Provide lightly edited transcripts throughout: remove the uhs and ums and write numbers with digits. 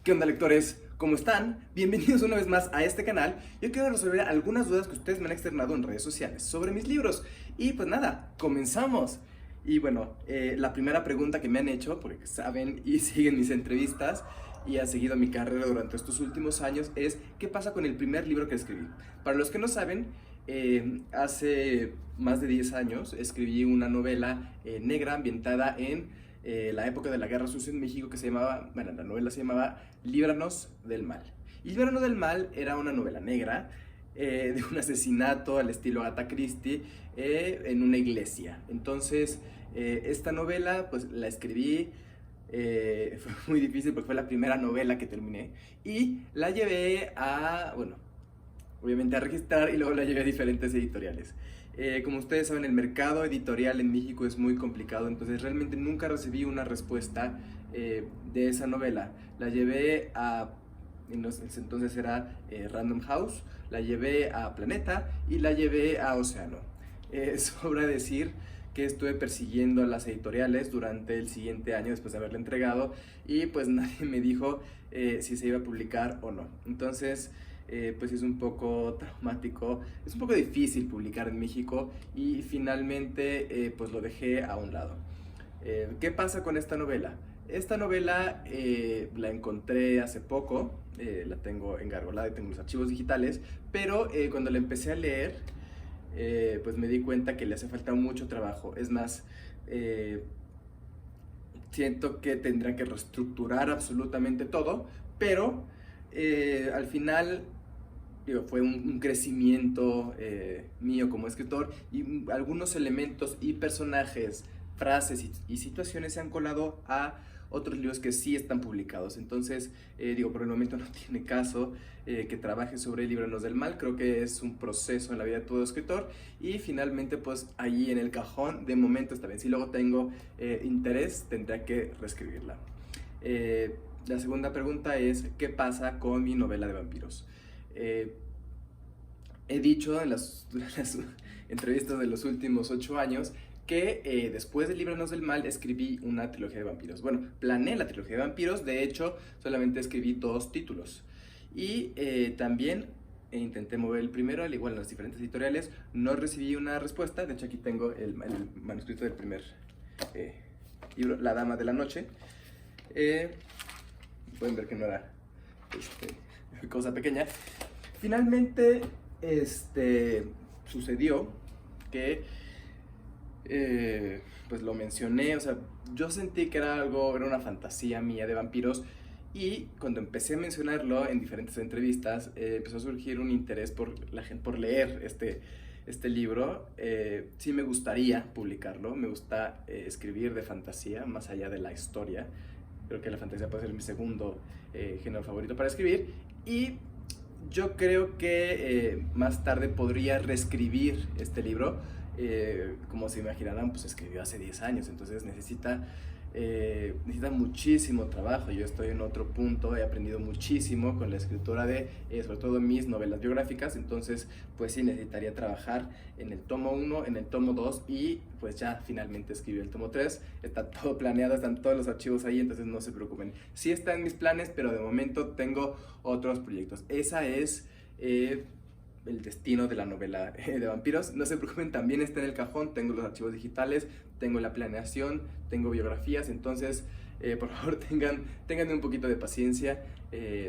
¿Qué onda, lectores? ¿Cómo están? Bienvenidos una vez más a este canal. Yo quiero resolver algunas dudas que ustedes me han externado en redes sociales sobre mis libros. Y pues nada, comenzamos. Y bueno, la primera pregunta que me han hecho, porque saben y siguen mis entrevistas y han seguido mi carrera durante estos últimos años, es ¿qué pasa con el primer libro que escribí? Para los que no saben, hace más de 10 años escribí una novela negra ambientada en la época de la Guerra Sucia en México que se llamaba, bueno, la novela se llamaba Líbranos del Mal. Y Líbranos del Mal era una novela negra de un asesinato al estilo Agatha Christie en una iglesia. Entonces, esta novela pues la escribí, fue muy difícil porque fue la primera novela que terminé y la llevé a, bueno, obviamente a registrar y luego la llevé a diferentes editoriales. Como ustedes saben, el mercado editorial en México es muy complicado, entonces realmente nunca recibí una respuesta de esa novela. La llevé a, entonces era Random House, la llevé a Planeta y la llevé a Océano. Sobra decir que estuve persiguiendo a las editoriales durante el siguiente año después de haberla entregado y pues nadie me dijo si se iba a publicar o no. Entonces pues es un poco traumático, es un poco difícil publicar en México y finalmente pues lo dejé a un lado. ¿Qué pasa con esta novela? Esta novela la encontré hace poco, la tengo engargolada y tengo los archivos digitales, pero cuando la empecé a leer pues me di cuenta que le hace falta mucho trabajo. Es más, siento que tendrá que reestructurar absolutamente todo, pero al final digo, fue un crecimiento mío como escritor y algunos elementos y personajes, frases y situaciones se han colado a otros libros que sí están publicados. Entonces, digo, por el momento no tiene caso que trabaje sobre Líbranos del Mal. Creo que es un proceso en la vida de todo escritor y finalmente pues allí en el cajón de momento está bien. Si luego tengo interés, tendré que reescribirla. La segunda pregunta es ¿qué pasa con mi novela de vampiros? He dicho en las entrevistas de los últimos 8 años que después de Líbranos del Mal escribí una trilogía de vampiros. Bueno, planeé la trilogía de vampiros, de hecho solamente escribí 2 títulos. Y también intenté mover el primero, al igual en las diferentes editoriales, no recibí una respuesta. De hecho aquí tengo el manuscrito del primer libro, La Dama de la Noche. Pueden ver que no era cosa pequeña. Finalmente, sucedió que, pues lo mencioné, o sea, yo sentí que era una fantasía mía de vampiros y cuando empecé a mencionarlo en diferentes entrevistas, empezó a surgir un interés por la gente, por leer este libro. Sí me gustaría publicarlo, me gusta escribir de fantasía, más allá de la historia. Creo que la fantasía puede ser mi segundo género favorito para escribir y yo creo que más tarde podría reescribir este libro. Como se imaginarán, pues escribió hace 10 años, entonces necesita muchísimo trabajo. Yo estoy en otro punto, he aprendido muchísimo con la escritura de, sobre todo mis novelas biográficas, entonces pues sí necesitaría trabajar en el tomo 1, en el tomo 2 y pues ya finalmente escribí el tomo 3, está todo planeado, están todos los archivos ahí, entonces no se preocupen. Sí está en mis planes, pero de momento tengo otros proyectos. Esa es el destino de la novela de vampiros. No se preocupen, también está en el cajón, tengo los archivos digitales, tengo la planeación, tengo biografías, entonces por favor tengan un poquito de paciencia,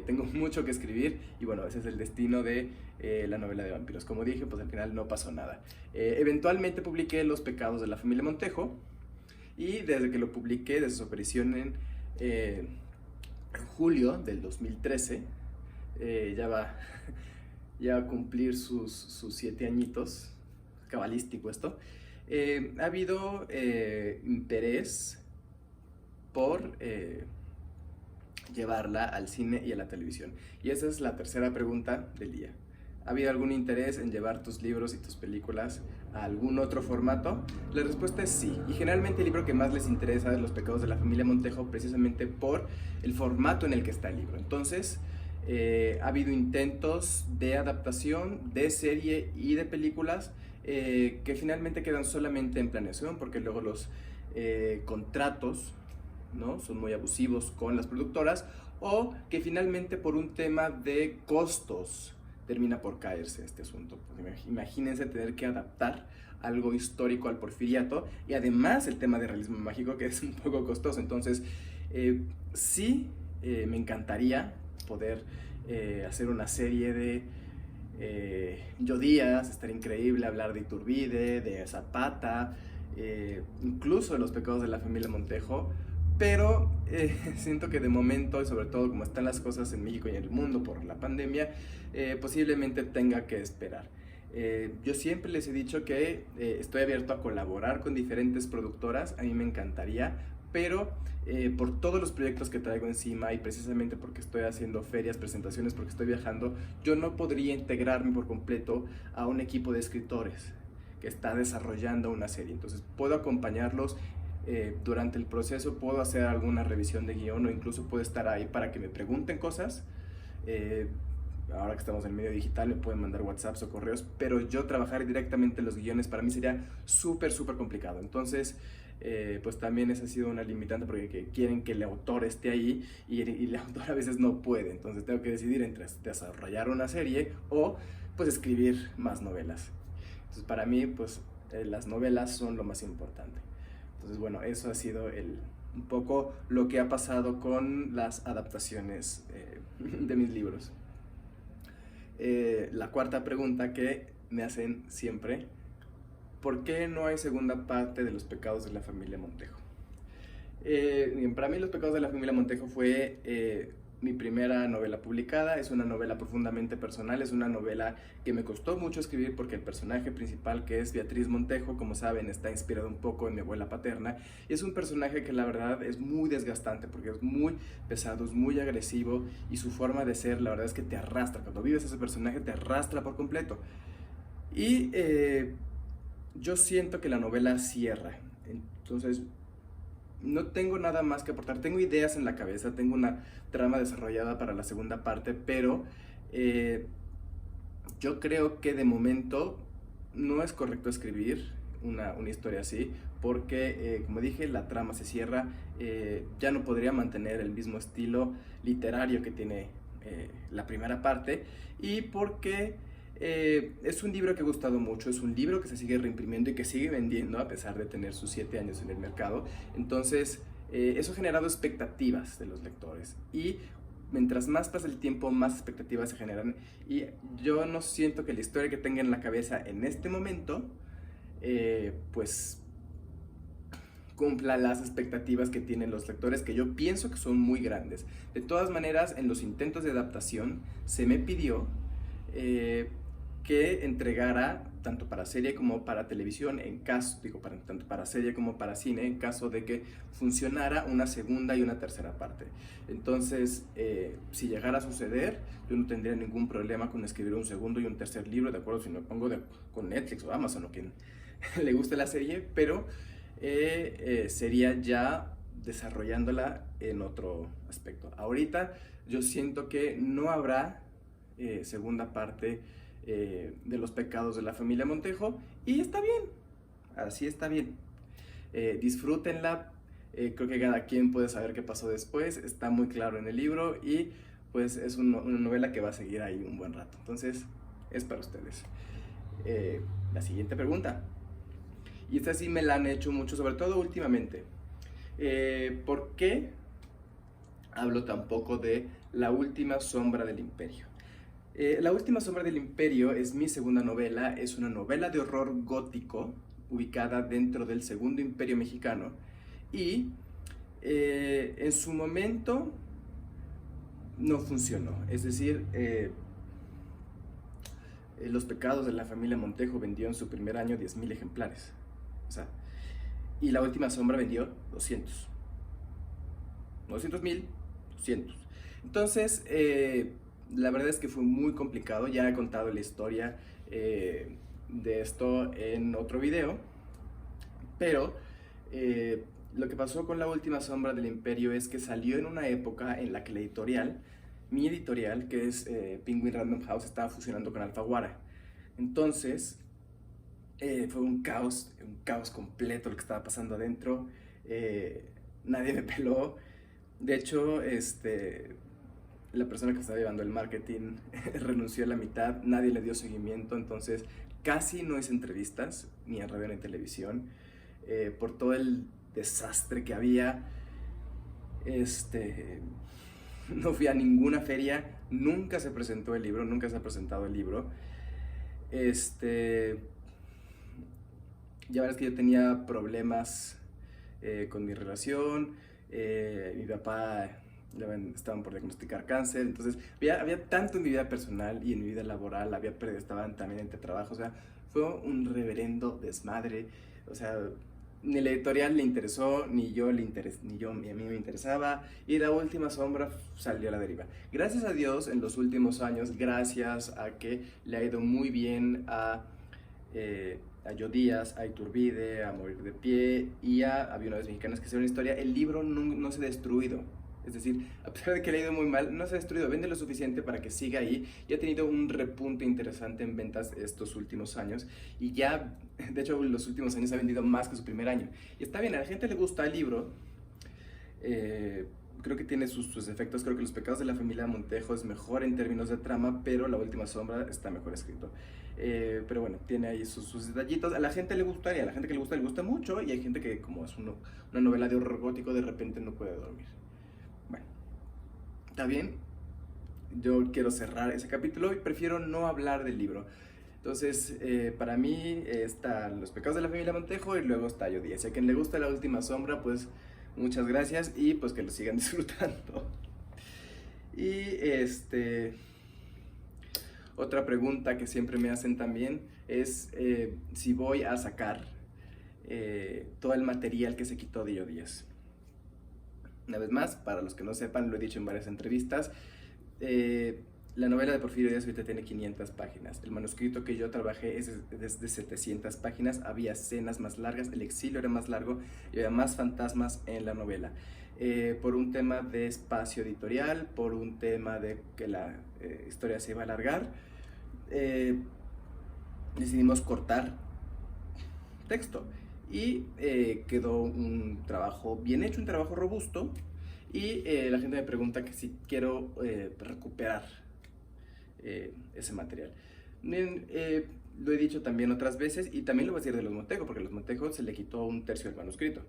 tengo mucho que escribir y bueno, ese es el destino de la novela de vampiros. Como dije, pues al final no pasó nada. Eventualmente publiqué Los pecados de la familia Montejo y desde que lo publiqué, desde su aparición en julio del 2013, ya va a cumplir sus 7 añitos, cabalístico esto, ha habido interés por llevarla al cine y a la televisión. Y esa es la tercera pregunta del día. ¿Ha habido algún interés en llevar tus libros y tus películas a algún otro formato? La respuesta es sí. Y generalmente el libro que más les interesa es Los pecados de la familia Montejo, precisamente por el formato en el que está el libro. Entonces, ha habido intentos de adaptación de serie y de películas que finalmente quedan solamente en planeación porque luego los contratos ¿no? Son muy abusivos con las productoras, o que finalmente por un tema de costos termina por caerse este asunto. Pues imagínense tener que adaptar algo histórico al Porfiriato y además el tema de realismo mágico, que es un poco costoso. Entonces, sí, me encantaría poder hacer una serie de Yo Díaz, estaría increíble hablar de Iturbide, de Zapata, incluso de los pecados de la familia Montejo, pero siento que de momento, y sobre todo como están las cosas en México y en el mundo por la pandemia, posiblemente tenga que esperar. Yo siempre les he dicho que estoy abierto a colaborar con diferentes productoras, a mí me encantaría, pero por todos los proyectos que traigo encima y precisamente porque estoy haciendo ferias, presentaciones, porque estoy viajando, yo no podría integrarme por completo a un equipo de escritores que está desarrollando una serie. Entonces puedo acompañarlos durante el proceso, puedo hacer alguna revisión de guión o incluso puedo estar ahí para que me pregunten cosas. Ahora que estamos en el medio digital me pueden mandar WhatsApps o correos, pero yo trabajar directamente los guiones para mí sería súper complicado. Entonces pues también esa ha sido una limitante porque quieren que el autor esté ahí y el autor a veces no puede. Entonces tengo que decidir entre desarrollar una serie o pues escribir más novelas. Entonces para mí pues las novelas son lo más importante. Entonces bueno, eso ha sido un poco lo que ha pasado con las adaptaciones de mis libros. La cuarta pregunta que me hacen siempre: ¿por qué no hay segunda parte de Los pecados de la familia Montejo? Para mí Los pecados de la familia Montejo fue mi primera novela publicada. Es una novela profundamente personal, es una novela que me costó mucho escribir porque el personaje principal, que es Beatriz Montejo, como saben, está inspirado un poco en mi abuela paterna, y es un personaje que la verdad es muy desgastante porque es muy pesado, es muy agresivo y su forma de ser, la verdad es que te arrastra. Cuando vives ese personaje te arrastra por completo. Y yo siento que la novela cierra, entonces no tengo nada más que aportar. Tengo ideas en la cabeza, tengo una trama desarrollada para la segunda parte, pero yo creo que de momento no es correcto escribir una historia así, porque como dije, la trama se cierra, ya no podría mantener el mismo estilo literario que tiene la primera parte, y porque es un libro que ha gustado mucho, es un libro que se sigue reimprimiendo y que sigue vendiendo a pesar de tener sus 7 años en el mercado. Entonces eso ha generado expectativas de los lectores y mientras más pasa el tiempo, más expectativas se generan, y yo no siento que la historia que tenga en la cabeza en este momento pues cumpla las expectativas que tienen los lectores, que yo pienso que son muy grandes. De todas maneras, en los intentos de adaptación se me pidió que entregara tanto para serie como para televisión, en caso, tanto para serie como para cine, en caso de que funcionara una segunda y una tercera parte. Entonces, si llegara a suceder, yo no tendría ningún problema con escribir un segundo y un tercer libro, de acuerdo si me pongo con Netflix o Amazon o quien le guste la serie, pero sería ya desarrollándola en otro aspecto. Ahorita yo siento que no habrá segunda parte de Los pecados de la familia Montejo, y está bien, así está bien. Disfrútenla, creo que cada quien puede saber qué pasó después, está muy claro en el libro y pues es una novela que va a seguir ahí un buen rato, entonces es para ustedes. La siguiente pregunta, y esta sí me la han hecho mucho, sobre todo últimamente: ¿por qué hablo tan poco de La última sombra del imperio? La última sombra del imperio es mi segunda novela, es una novela de horror gótico ubicada dentro del segundo imperio mexicano, y en su momento no funcionó. Es decir, Los pecados de la familia Montejo vendió en su primer año 10,000 ejemplares, o sea, y La última sombra vendió 200. 200,000, 200. Entonces la verdad es que fue muy complicado. Ya he contado la historia de esto en otro video, pero lo que pasó con La última sombra del imperio es que salió en una época en la que la editorial, mi editorial, que es Penguin Random House, estaba fusionando con Alfaguara. Entonces fue un caos completo lo que estaba pasando adentro. nadie me peló. De hecho, la persona que estaba llevando el marketing renunció a la mitad, nadie le dio seguimiento, entonces casi no hice entrevistas, ni en radio ni en televisión, por todo el desastre que había. No fui a ninguna feria, nunca se presentó el libro, nunca se ha presentado el libro. Ya verás que yo tenía problemas con mi relación, mi papá estaban por diagnosticar cáncer, entonces había tanto en mi vida personal y en mi vida laboral, estaban también entre trabajo, o sea, fue un reverendo desmadre, o sea, ni la editorial le interesó, ni a mí me interesaba, y La Última Sombra salió a la deriva. Gracias a Dios, en los últimos años, gracias a que le ha ido muy bien a Yo Díaz, a Iturbide, a Morir de Pie y a Aviones Mexicanas que hicieron historia, el libro no se ha destruido. Es decir, a pesar de que le ha ido muy mal, no se ha destruido, vende lo suficiente para que siga ahí y ha tenido un repunte interesante en ventas estos últimos años y ya, de hecho, los últimos años ha vendido más que su primer año. Y está bien, a la gente le gusta el libro, creo que tiene sus efectos, creo que Los Pecados de la Familia Montejo es mejor en términos de trama, pero La Última Sombra está mejor escrito. Pero bueno, tiene ahí sus detallitos. A la gente le gusta y a la gente que le gusta mucho, y hay gente que, como es una novela de horror gótico, de repente no puede dormir. Bueno, está bien, yo quiero cerrar ese capítulo y prefiero no hablar del libro. Entonces, para mí están Los Pecados de la Familia Montejo y luego está Yo Díaz. Si a quien le gusta La Última Sombra, pues muchas gracias y pues que lo sigan disfrutando. Y otra pregunta que siempre me hacen también es si voy a sacar todo el material que se quitó de Yo Díaz. Una vez más, para los que no sepan, lo he dicho en varias entrevistas, la novela de Porfirio Díaz ahorita tiene 500 páginas. El manuscrito que yo trabajé es de 700 páginas. Había escenas más largas, el exilio era más largo y había más fantasmas en la novela. Por un tema de espacio editorial, por un tema de que la historia se iba a alargar, decidimos cortar texto y quedó un trabajo bien hecho, un trabajo robusto. Y la gente me pregunta que si quiero recuperar ese material. Lo he dicho también otras veces y también lo voy a decir de Los Montejo, porque a Los Montejo se le quitó 1/3 del manuscrito.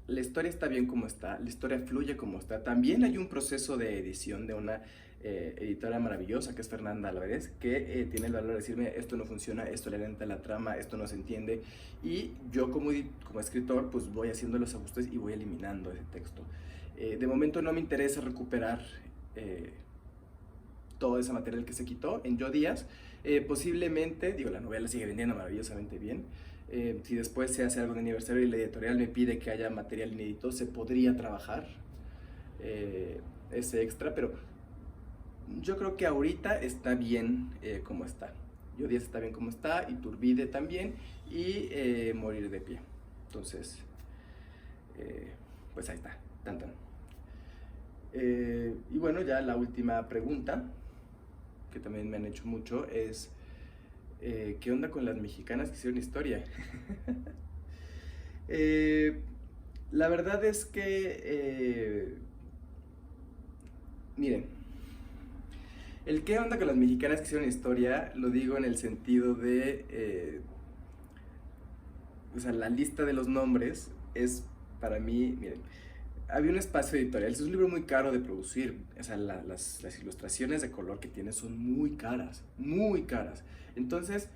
La historia está bien como está, la historia fluye como está. También hay un proceso de edición de una editora maravillosa que es Fernanda Álvarez, que tiene el valor de decirme esto no funciona, esto le alenta la trama, esto no se entiende, y yo como escritor pues voy haciendo los ajustes y voy eliminando ese texto. De momento no me interesa recuperar todo ese material que se quitó en Yo Díaz. Posiblemente, digo, la novela sigue vendiendo maravillosamente bien. Si después se hace algo de aniversario y la editorial me pide que haya material inédito, se podría trabajar ese extra, pero yo creo que ahorita está bien como está. Yo Díaz está bien como está, Iturbide también, y Morir de Pie. Entonces, pues ahí está, tan tan. Y bueno, ya la última pregunta, que también me han hecho mucho, es ¿qué onda con las mexicanas que hicieron historia? La verdad es que, miren, el qué onda con las mexicanas que hicieron historia, lo digo en el sentido de, o sea, la lista de los nombres es para mí, miren, había un espacio editorial, es un libro muy caro de producir, o sea, las ilustraciones de color que tiene son muy caras, muy caras. Entonces,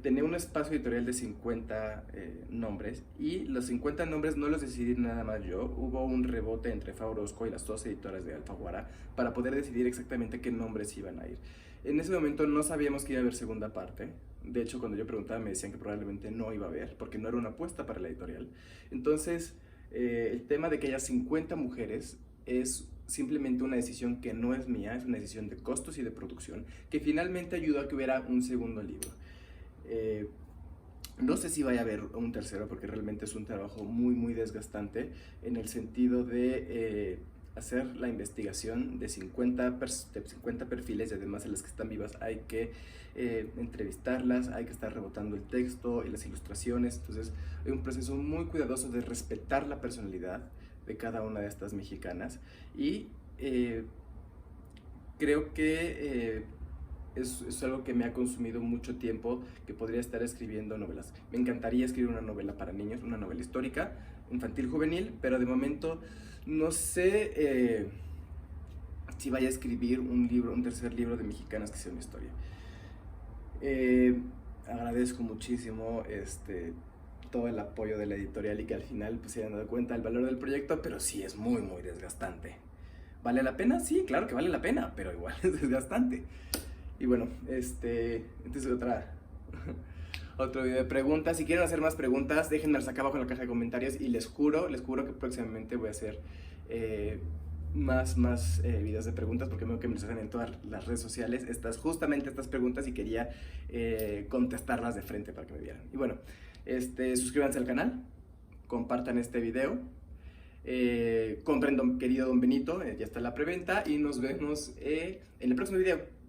tenía un espacio editorial de 50 nombres, y los 50 nombres no los decidí nada más yo, hubo un rebote entre Fabrosco y las dos editoras de Alfaguara para poder decidir exactamente qué nombres iban a ir. En ese momento no sabíamos que iba a haber segunda parte. De hecho, cuando yo preguntaba me decían que probablemente no iba a haber, porque no era una apuesta para la editorial. Entonces, el tema de que haya 50 mujeres es simplemente una decisión que no es mía, es una decisión de costos y de producción, que finalmente ayudó a que hubiera un segundo libro. No sé si vaya a haber un tercero, porque realmente es un trabajo muy muy desgastante, en el sentido de hacer la investigación de 50 perfiles y además de las que están vivas hay que entrevistarlas, hay que estar rebotando el texto y las ilustraciones. Entonces hay un proceso muy cuidadoso de respetar la personalidad de cada una de estas mexicanas y creo que es algo que me ha consumido mucho tiempo, que podría estar escribiendo novelas. Me encantaría escribir una novela para niños, una novela histórica, infantil, juvenil, pero de momento no sé si vaya a escribir un libro, un tercer libro de mexicanas que sea una historia. Agradezco muchísimo todo el apoyo de la editorial y que al final pues, se hayan dado cuenta del valor del proyecto, pero sí es muy desgastante. ¿Vale la pena? Sí, claro que vale la pena, pero igual es desgastante. Y bueno, este es otro video de preguntas. Si quieren hacer más preguntas, déjenmelas acá abajo en la caja de comentarios y les juro que próximamente voy a hacer más videos de preguntas porque veo que me los hacen en todas las redes sociales justamente estas preguntas y quería contestarlas de frente para que me vieran. Y bueno, suscríbanse al canal, compartan este video, compren querido Don Benito, ya está la preventa y nos vemos en el próximo video.